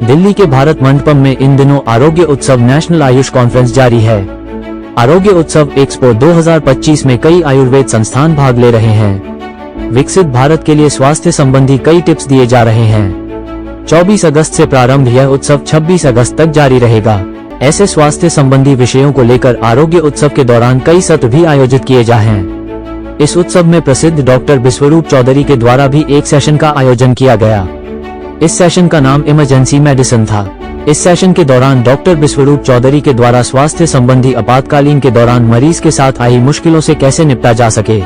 दिल्ली के भारत मंडपम में इन दिनों आरोग्य उत्सव नेशनल आयुष कॉन्फ्रेंस जारी है। आरोग्य उत्सव एक्सपो 2025 में कई आयुर्वेद संस्थान भाग ले रहे हैं। विकसित भारत के लिए स्वास्थ्य संबंधी कई टिप्स दिए जा रहे हैं। 24 अगस्त से प्रारंभ यह उत्सव 26 अगस्त तक जारी रहेगा। ऐसे स्वास्थ्य संबंधी विषयों को लेकर आरोग्य उत्सव के दौरान कई सत्र भी आयोजित किए जा हैं। इस उत्सव में प्रसिद्ध डॉक्टर विश्वरूप चौधरी के द्वारा भी एक सेशन का आयोजन किया गया। इस सेशन का नाम इमरजेंसी मेडिसिन था। इस सेशन के दौरान डॉक्टर विश्वरूप चौधरी के द्वारा स्वास्थ्य संबंधी आपातकालीन के दौरान मरीज के साथ आई मुश्किलों से कैसे निपटा जा सके,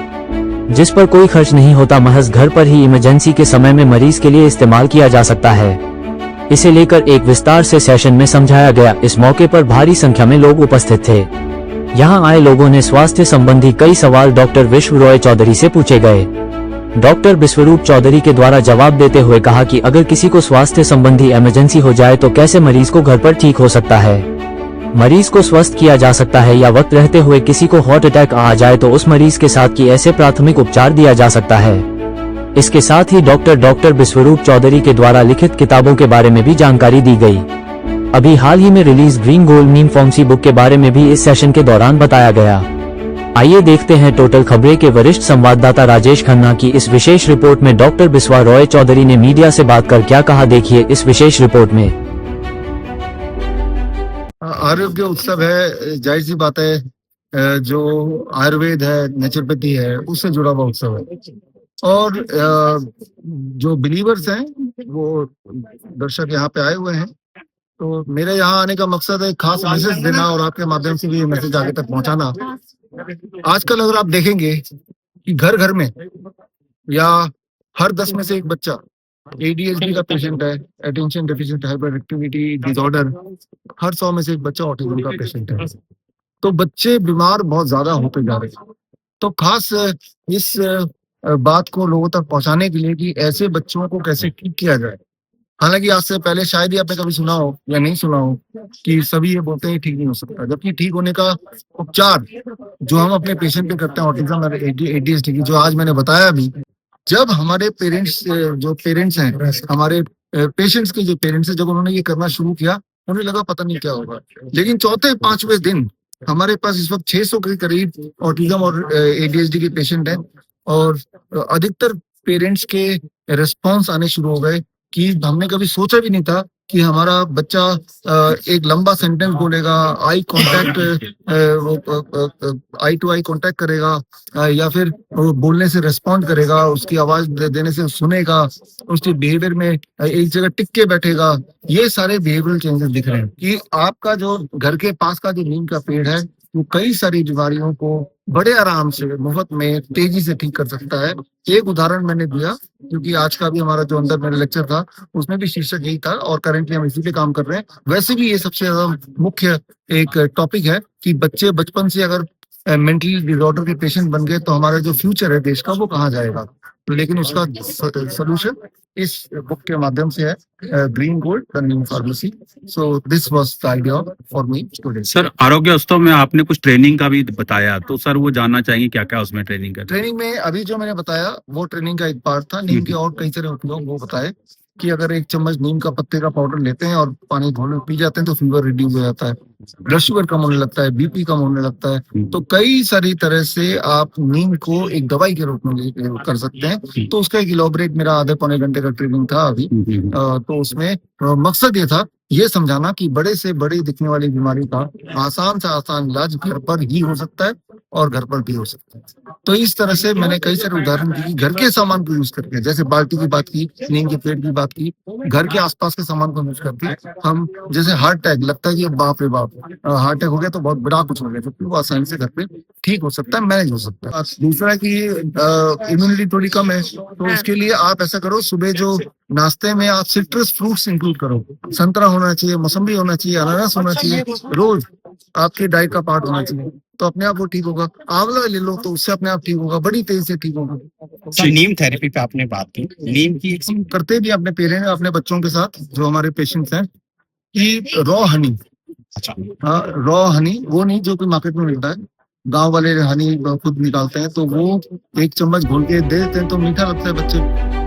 जिस पर कोई खर्च नहीं होता, महज घर पर ही इमरजेंसी के समय में मरीज के लिए इस्तेमाल किया जा सकता है, इसे लेकर एक विस्तार से सेशन में समझाया गया। इस मौके पर भारी संख्या में लोग उपस्थित थे। यहाँ आए लोगों ने स्वास्थ्य संबंधी कई सवाल डॉक्टर विश्व रॉय चौधरी से पूछे गए। डॉक्टर विश्वरूप चौधरी के द्वारा जवाब देते हुए कहा कि अगर किसी को स्वास्थ्य संबंधी इमरजेंसी हो जाए तो कैसे मरीज को घर पर ठीक हो सकता है, मरीज को स्वस्थ किया जा सकता है, या वक्त रहते हुए किसी को हार्ट अटैक आ जाए तो उस मरीज के साथ की ऐसे प्राथमिक उपचार दिया जा सकता है। इसके साथ ही डॉक्टर विश्वरूप चौधरी के द्वारा लिखित किताबों के बारे में भी जानकारी दी गई। अभी हाल ही में रिलीज ग्रीन गोल्ड नीम फार्मेसी बुक के बारे में भी इस सेशन के दौरान बताया गया। आइए देखते हैं टोटल खबरें के वरिष्ठ संवाददाता राजेश खन्ना की इस विशेष रिपोर्ट में डॉक्टर विश्वा रॉय चौधरी ने मीडिया से बात कर क्या कहा, देखिए इस विशेष रिपोर्ट में। आरोग्य उत्सव है, जाहिर सी बात है, जो आयुर्वेद है, नेचुरोपैथी है, उससे जुड़ा हुआ उत्सव है। और जो बिलीवर्स हैं वो दर्शक यहाँ पे आए हुए हैं, तो मेरे यहाँ आने का मकसद है खास मैसेज देना और आपके माध्यम से भी मैसेज आगे तक पहुंचाना। आजकल अगर आप देखेंगे कि घर घर में या हर 10 में से एक बच्चा ADHD का पेशेंट है, attention deficient hyper activity disorder, हर 100 में से एक बच्चा ऑटिज्म का पेशेंट है। तो बच्चे बीमार बहुत ज्यादा होते जा रहे हैं। तो खास इस बात को लोगों तक पहुंचाने के लिए कि ऐसे बच्चों को कैसे ठीक किया जाए। हालांकि आज से पहले शायद ही आपने कभी सुना हो या नहीं सुना हो कि सभी ये बोलते हैं ठीक नहीं हो सकता, जबकि ठीक होने का उपचार जो हम अपने पेशेंट पे करते हैं ऑटिज्म और ADHD की, जो आज मैंने बताया भी, जब हमारे पेरेंट्स हैं, हमारे पेशेंट्स के जो पेरेंट्स हैं, जब उन्होंने ये करना शुरू किया, उन्हें लगा पता नहीं क्या होगा। लेकिन चौथे 5वें दिन हमारे पास इस वक्त 600 के करीब ऑटिज्म और ADHD के पेशेंट हैं, और अधिकतर पेरेंट्स के रिस्पॉन्स आने शुरू हो गए कि हमने कभी सोचा भी नहीं था कि हमारा बच्चा एक लंबा सेंटेंस बोलेगा, आई टू आई कांटेक्ट करेगा, या फिर वो बोलने से रिस्पॉन्ड करेगा, उसकी आवाज देने से सुनेगा, उसके बिहेवियर में एक जगह टिक के बैठेगा। ये सारे बिहेवियरल चेंजेस दिख रहे हैं कि आपका जो घर के पास का जो नीम का पेड़ है वो कई सारी बीमारियों को बड़े आराम से मुफ्त में तेजी से ठीक कर सकता है। एक उदाहरण मैंने दिया क्योंकि आज का भी हमारा जो अंदर मेरा लेक्चर था उसमें भी शीर्षक यही था, और करेंटली हम इसी पे काम कर रहे हैं। वैसे भी ये सबसे ज्यादा मुख्य एक टॉपिक है कि बच्चे बचपन से अगर मेंटली डिसऑर्डर के पेशेंट बन गए तो हमारा जो फ्यूचर है देश का वो कहाँ जाएगा। लेकिन उसका सोल्यूशन इस बुक के माध्यम से है, green gold the Neem pharmacy. So this was the idea for me today. Sir, आरोग्य उत्सव में आपने कुछ ट्रेनिंग का भी बताया, तो सर वो जानना चाहिए क्या क्या उसमें ट्रेनिंग का। ट्रेनिंग में अभी जो मैंने बताया वो ट्रेनिंग का एक पार्ट था। नीम के और कई सारे उपयोग वो बताए कि अगर 1 चम्मच नीम का पत्ते का पाउडर लेते हैं और पानी घोल पी जाते हैं तो फीवर रिड्यूस हो जाता है, ब्लड शुगर कम होने लगता है, BP कम होने लगता है। तो कई सारी तरह से आप नीम को एक दवाई के रूप में कर सकते हैं। तो उसका एक इलॉबरेट मेरा आधे पौने घंटे का ट्रेनिंग था अभी। तो उसमें मकसद ये था ये समझाना कि बड़े से बड़ी दिखने वाली बीमारी का आसान से आसान इलाज घर पर ही हो सकता है और घर पर भी हो सकता है। तो इस तरह से मैंने कई सारे उदाहरण दिए घर के सामान को यूज करके, जैसे बाल्टी की बात की, नीम के पेड़ की बात की, घर के आसपास के सामान को यूज करके हम, जैसे हार्ट अटैक लगता है कि बाप रे बाप हार्ट अटैक हो गया तो बहुत बड़ा कुछ हो गया, तो वो आसानी से घर पे ठीक हो सकता है, मैनेज हो सकता है। दूसरा कि इम्यूनिटी थोड़ी कम है तो उसके लिए आप ऐसा करो, सुबह जो नाश्ते में आप सिट्रस फ्रूट्स इंक्लूड करो। संतरा होना चाहिए, मौसम्बी होना चाहिए, अनानास होना चाहिए, रोज आपके डाइट का पार्ट होना चाहिए, तो अपने आप वो ठीक होगा। आंवला ले लो तो उससे अपने आप ठीक होगा, बड़ी तेजी से ठीक होगा। नीम थेरेपी पे आपने बात की, नीम की करते भी अपने पेरेंट्स अपने बच्चों के साथ जो हमारे पेशेंट्स हैं कि रॉ हनी, अच्छा हाँ रॉ हनी, वो नहीं जो कि मार्केट में मिलता है, गांव वाले हनी खुद निकालते हैं, तो वो 1 चम्मच घोल के दे देते हैं तो मीठा लगता है बच्चे।